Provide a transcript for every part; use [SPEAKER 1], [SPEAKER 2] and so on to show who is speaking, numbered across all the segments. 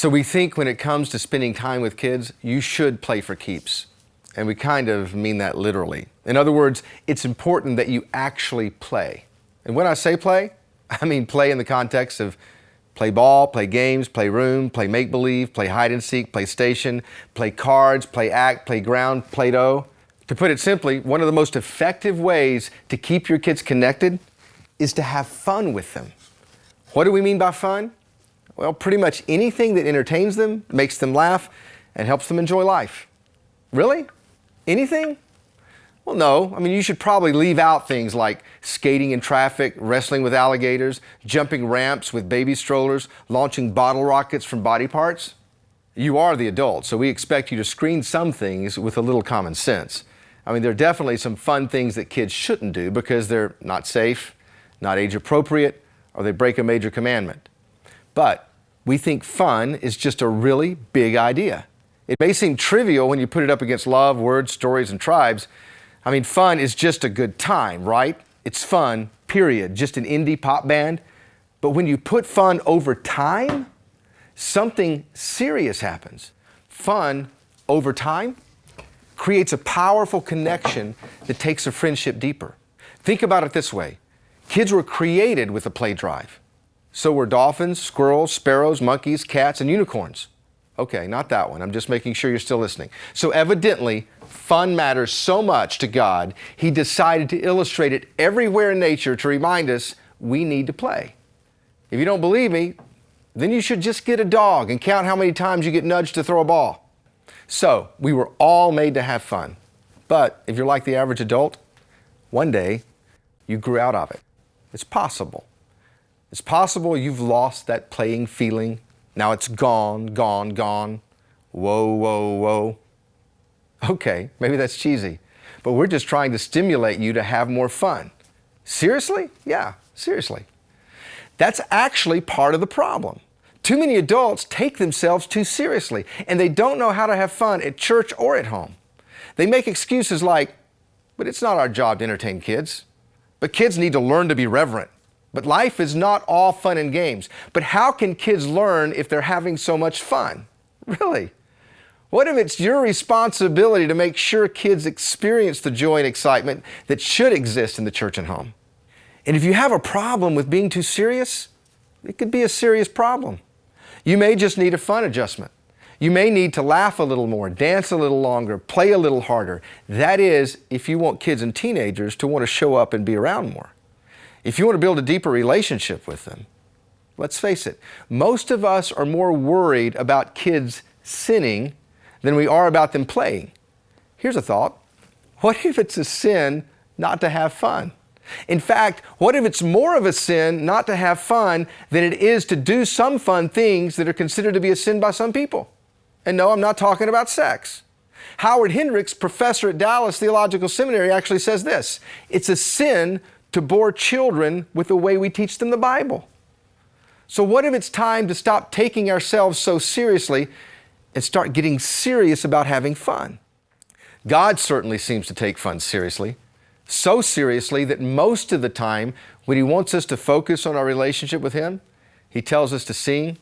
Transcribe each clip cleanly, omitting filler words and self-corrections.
[SPEAKER 1] So we think when it comes to spending time with kids, you should play for keeps. And we kind of mean that literally. In other words, it's important that you actually play. And when I say play, I mean play in the context of play ball, play games, play room, play make-believe, play hide and seek, play station, play cards, play act, play ground, Play-Doh. To put it simply, one of the most effective ways to keep your kids connected is to have fun with them. What do we mean by fun? Well, pretty much anything that entertains them, makes them laugh, and helps them enjoy life. Really? Anything? Well, no. I mean, you should probably leave out things like skating in traffic, wrestling with alligators, jumping ramps with baby strollers, launching bottle rockets from body parts. You are the adult, so we expect you to screen some things with a little common sense. I mean, there are definitely some fun things that kids shouldn't do because they're not safe, not age appropriate, or they break a major commandment. But we think fun is just a really big idea. It may seem trivial when you put it up against love, words, stories, and tribes. I mean, fun is just a good time, right? It's fun, period, just an indie pop band. But when you put fun over time, something serious happens. Fun over time creates a powerful connection that takes a friendship deeper. Think about it this way. Kids were created with a play drive. So were dolphins, squirrels, sparrows, monkeys, cats, and unicorns. Okay, not that one. I'm just making sure you're still listening. So evidently, fun matters so much to God, He decided to illustrate it everywhere in nature to remind us we need to play. If you don't believe me, then you should just get a dog and count how many times you get nudged to throw a ball. So, we were all made to have fun. But if you're like the average adult, one day you grew out of it. It's possible. It's possible you've lost that playing feeling. Now it's gone, gone, gone. Whoa, whoa, whoa. Okay, maybe that's cheesy, but we're just trying to stimulate you to have more fun. Seriously? Yeah, seriously. That's actually part of the problem. Too many adults take themselves too seriously, and they don't know how to have fun at church or at home. They make excuses like, but it's not our job to entertain kids. But kids need to learn to be reverent. But life is not all fun and games. But how can kids learn if they're having so much fun? Really? What if it's your responsibility to make sure kids experience the joy and excitement that should exist in the church and home? And if you have a problem with being too serious, it could be a serious problem. You may just need a fun adjustment. You may need to laugh a little more, dance a little longer, play a little harder. That is, if you want kids and teenagers to want to show up and be around more. If you want to build a deeper relationship with them, let's face it, most of us are more worried about kids sinning than we are about them playing. Here's a thought. What if it's a sin not to have fun? In fact, what if it's more of a sin not to have fun than it is to do some fun things that are considered to be a sin by some people? And no, I'm not talking about sex. Howard Hendricks, professor at Dallas Theological Seminary, actually says this: it's a sin to bore children with the way we teach them the Bible. So what if it's time to stop taking ourselves so seriously and start getting serious about having fun? God certainly seems to take fun seriously, so seriously that most of the time when He wants us to focus on our relationship with Him, He tells us to sing,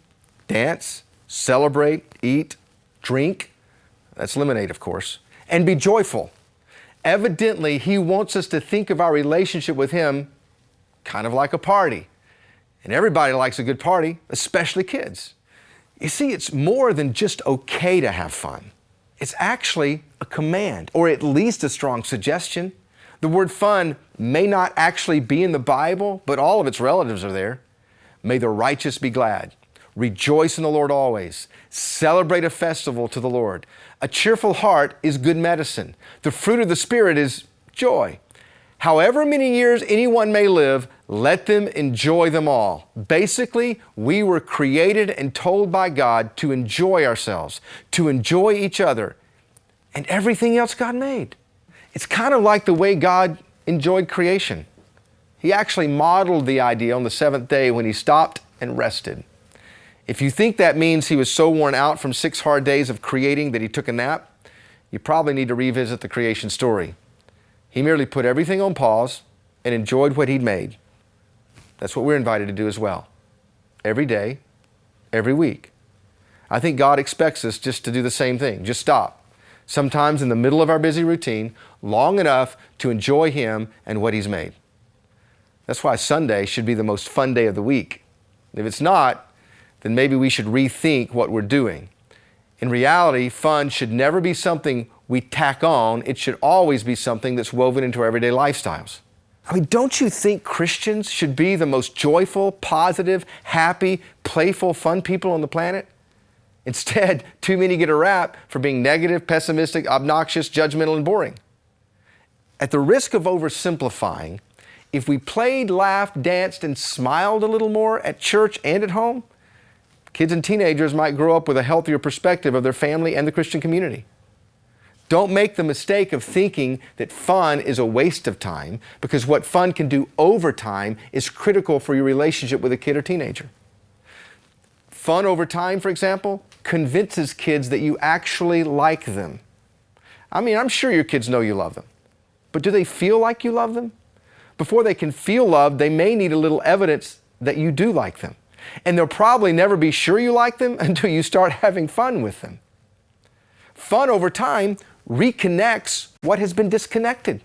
[SPEAKER 1] dance, celebrate, eat, drink, that's lemonade of course, and be joyful. Evidently, He wants us to think of our relationship with Him kind of like a party. And everybody likes a good party, especially kids. You see, it's more than just okay to have fun. It's actually a command, or at least a strong suggestion. The word fun may not actually be in the Bible, but all of its relatives are there. May the righteous be glad. Rejoice in the Lord always. Celebrate a festival to the Lord. A cheerful heart is good medicine. The fruit of the Spirit is joy. However many years anyone may live, let them enjoy them all. Basically, we were created and told by God to enjoy ourselves, to enjoy each other, and everything else God made. It's kind of like the way God enjoyed creation. He actually modeled the idea on the seventh day when He stopped and rested. If you think that means He was so worn out from 6 hard days of creating that He took a nap, you probably need to revisit the creation story. He merely put everything on pause and enjoyed what He'd made. That's what we're invited to do as well. Every day, every week. I think God expects us just to do the same thing, just stop. Sometimes in the middle of our busy routine, long enough to enjoy Him and what He's made. That's why Sunday should be the most fun day of the week. If it's not, then maybe we should rethink what we're doing. In reality, fun should never be something we tack on. It should always be something that's woven into our everyday lifestyles. I mean, don't you think Christians should be the most joyful, positive, happy, playful, fun people on the planet? Instead, too many get a rap for being negative, pessimistic, obnoxious, judgmental, and boring. At the risk of oversimplifying, if we played, laughed, danced, and smiled a little more at church and at home, kids and teenagers might grow up with a healthier perspective of their family and the Christian community. Don't make the mistake of thinking that fun is a waste of time, because what fun can do over time is critical for your relationship with a kid or teenager. Fun over time, for example, convinces kids that you actually like them. I mean, I'm sure your kids know you love them, but do they feel like you love them? Before they can feel loved, they may need a little evidence that you do like them. And they'll probably never be sure you like them until you start having fun with them. Fun over time reconnects what has been disconnected.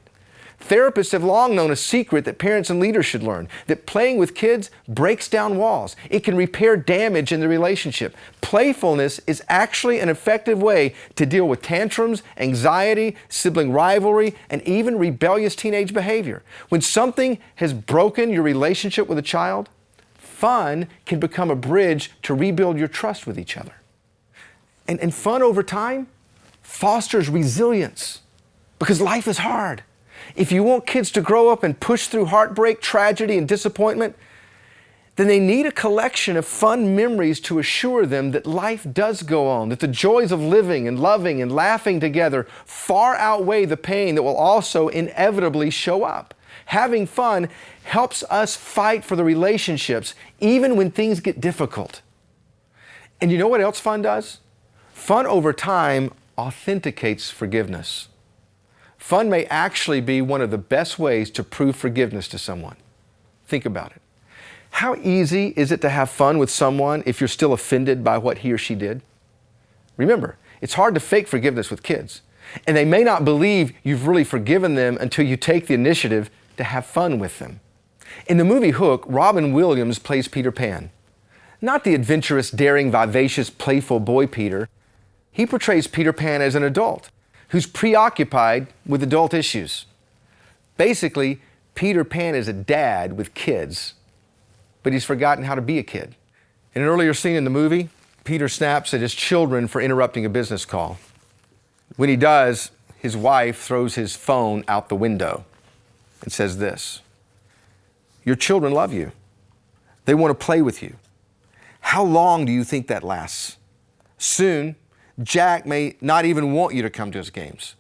[SPEAKER 1] Therapists have long known a secret that parents and leaders should learn, that playing with kids breaks down walls. It can repair damage in the relationship. Playfulness is actually an effective way to deal with tantrums, anxiety, sibling rivalry, and even rebellious teenage behavior. When something has broken your relationship with a child, fun can become a bridge to rebuild your trust with each other. And fun over time fosters resilience, because life is hard. If you want kids to grow up and push through heartbreak, tragedy, and disappointment, then they need a collection of fun memories to assure them that life does go on, that the joys of living and loving and laughing together far outweigh the pain that will also inevitably show up. Having fun helps us fight for the relationships, even when things get difficult. And you know what else fun does? Fun over time authenticates forgiveness. Fun may actually be one of the best ways to prove forgiveness to someone. Think about it. How easy is it to have fun with someone if you're still offended by what he or she did? Remember, it's hard to fake forgiveness with kids, and they may not believe you've really forgiven them until you take the initiative to have fun with them. In the movie Hook, Robin Williams plays Peter Pan. Not the adventurous, daring, vivacious, playful boy Peter. He portrays Peter Pan as an adult who's preoccupied with adult issues. Basically, Peter Pan is a dad with kids, but he's forgotten how to be a kid. In an earlier scene in the movie, Peter snaps at his children for interrupting a business call. When he does, his wife throws his phone out the window and says this: "Your children love you. They want to play with you. How long do you think that lasts? Soon, Jack may not even want you to come to his games.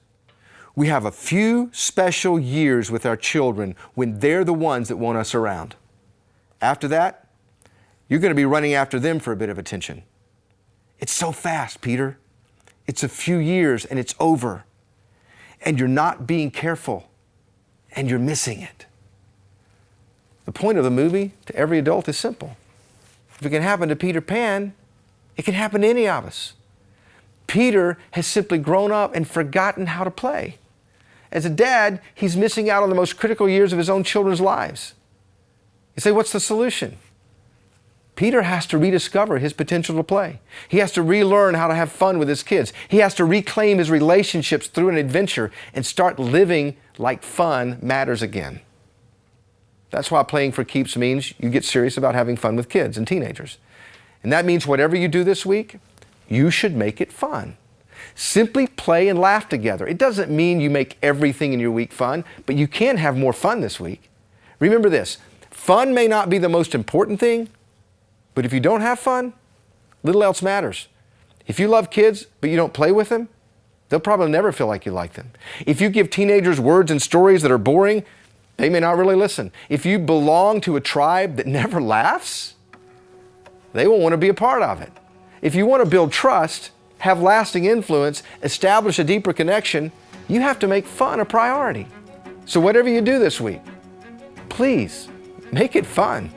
[SPEAKER 1] We have a few special years with our children when they're the ones that want us around. After that, you're going to be running after them for a bit of attention. It's so fast, Peter. It's a few years and it's over. And you're not being careful and you're missing it." The point of the movie to every adult is simple. If it can happen to Peter Pan, it can happen to any of us. Peter has simply grown up and forgotten how to play. As a dad, he's missing out on the most critical years of his own children's lives. You say, what's the solution? Peter has to rediscover his potential to play. He has to relearn how to have fun with his kids. He has to reclaim his relationships through an adventure and start living like fun matters again. That's why playing for keeps means you get serious about having fun with kids and teenagers. And that means whatever you do this week, you should make it fun. Simply play and laugh together. It doesn't mean you make everything in your week fun, but you can have more fun this week. Remember this, fun may not be the most important thing, but if you don't have fun, little else matters. If you love kids, but you don't play with them, they'll probably never feel like you like them. If you give teenagers words and stories that are boring, they may not really listen. If you belong to a tribe that never laughs, they won't want to be a part of it. If you want to build trust, have lasting influence, establish a deeper connection, you have to make fun a priority. So whatever you do this week, please make it fun.